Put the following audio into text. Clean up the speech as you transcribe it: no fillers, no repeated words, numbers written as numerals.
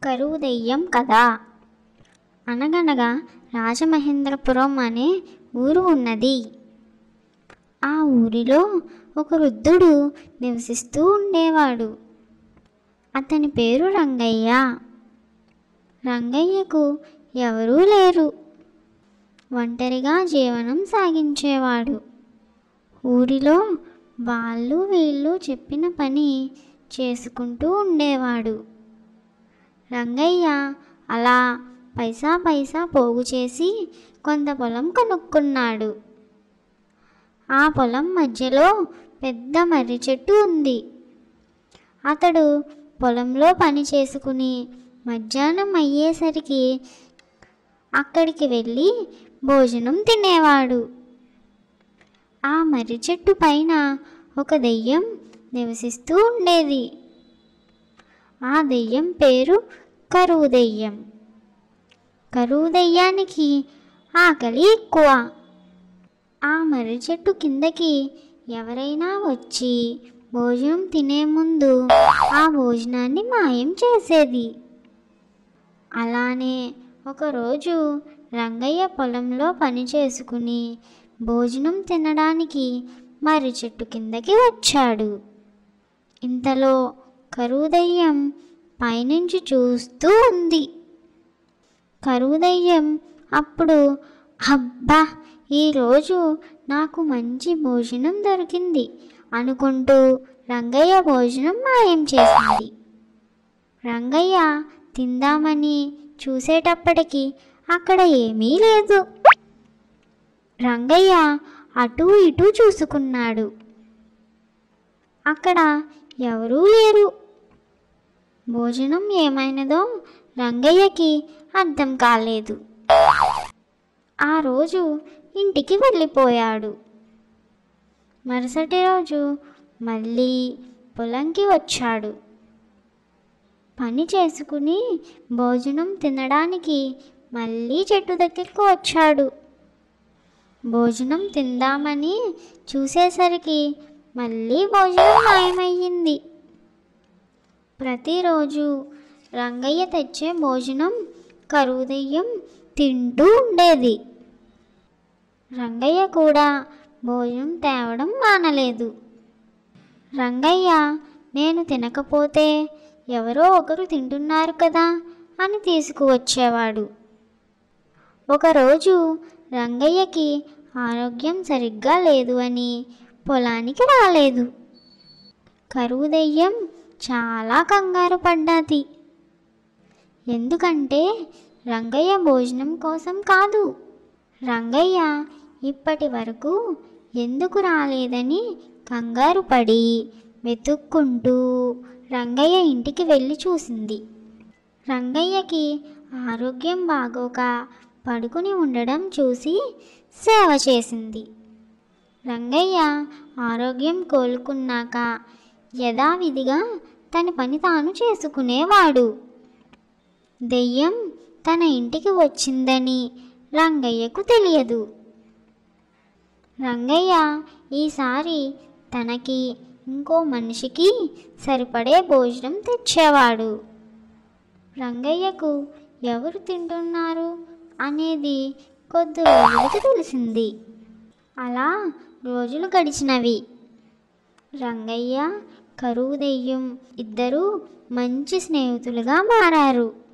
కరువు దెయ్యం కథ. అనగనగా రాజమహేంద్రపురం అనే ఊరు ఉన్నది. ఆ ఊరిలో ఒక వృద్ధుడు నివసిస్తూ ఉండేవాడు. అతని పేరు రంగయ్య. రంగయ్యకు ఎవరూ లేరు. ఒంటరిగా జీవనం సాగించేవాడు. ఊరిలో వాళ్ళు వీళ్ళు చెప్పిన పని చేసుకుంటూ ఉండేవాడు. రంగయ్య అలా పైసా పోగు చేసి కొంత పొలం కొనుక్కున్నాడు. ఆ పొలం మధ్యలో పెద్ద మర్రి చెట్టు ఉంది. అతడు పొలంలో పని చేసుకుని మధ్యాహ్నం అయ్యేసరికి అక్కడికి వెళ్ళి భోజనం తినేవాడు. ఆ మర్రి చెట్టు పైన ఒక దెయ్యం నివసిస్తూ ఉండేది. ఆ దెయ్యం పేరు కరువు దెయ్యం. కరువు దెయ్యానికి ఆకలి ఎక్కువ. ఆ మర్రి చెట్టు కిందకి ఎవరైనా వచ్చి భోజనం తినే ముందు ఆ భోజనాన్ని మాయం చేసేది. అలానే ఒకరోజు రంగయ్య పొలంలో పని చేసుకుని భోజనం తినడానికి మర్రి చెట్టు కిందకి వచ్చాడు. ఇంతలో కరువు దెయ్యం పైనుంచి చూస్తూ ఉంది. కరువు దెయ్యం అప్పుడు, అబ్బా, ఈరోజు నాకు మంచి భోజనం దొరికింది అనుకుంటూ రంగయ్య భోజనం మాయం చేసింది. రంగయ్య తిందామని చూసేటప్పటికి అక్కడ ఏమీ లేదు. రంగయ్య అటూ ఇటూ చూసుకున్నాడు. అక్కడ ఎవరూ లేరు. భోజనం ఏమైనదో రంగయ్యకి అర్థం కాలేదు. ఆ రోజు ఇంటికి వెళ్ళిపోయాడు. మరుసటి రోజు మళ్ళీ పొలంకి వచ్చాడు. పని చేసుకుని భోజనం తినడానికి మళ్ళీ చెట్టు దగ్గరికి వచ్చాడు. భోజనం తిందామని చూసేసరికి మళ్ళీ భోజనం మాయమయ్యింది. ప్రతిరోజు రంగయ్య తెచ్చే భోజనం కరువు దెయ్యం తింటూ ఉండేది. రంగయ్య కూడా భోజనం తేవడం మానలేదు. రంగయ్య నేను తినకపోతే ఎవరో ఒకరు తింటున్నారు కదా అని తీసుకువచ్చేవాడు. ఒకరోజు రంగయ్యకి ఆరోగ్యం సరిగ్గా లేదు అని పొలానికి రాలేదు. కరువు దెయ్యం చాలా కంగారు పడ్డది. ఎందుకంటే రంగయ్య భోజనం కోసం కాదు, రంగయ్య ఇప్పటి వరకు ఎందుకు రాలేదని కంగారు పడి వెతుక్కుంటూ రంగయ్య ఇంటికి వెళ్ళి చూసింది. రంగయ్యకి ఆరోగ్యం బాగోక పడుకుని ఉండడం చూసి సేవ చేసింది. రంగయ్య ఆరోగ్యం కోలుకున్నాక యథావిధిగా తన పని తాను చేసుకునేవాడు. దెయ్యం తన ఇంటికి వచ్చిందని రంగయ్యకు తెలియదు. రంగయ్య ఈసారి తనకి ఇంకో మనిషికి సరిపడే భోజనం తెచ్చేవాడు. రంగయ్యకు ఎవరు తింటున్నారు అనేది కొద్ది రోజులకి తెలిసింది. అలా రోజులు గడిచినవి. రంగయ్య కరువు దెయ్యం ఇద్దరూ మంచి స్నేహితులుగా మారారు.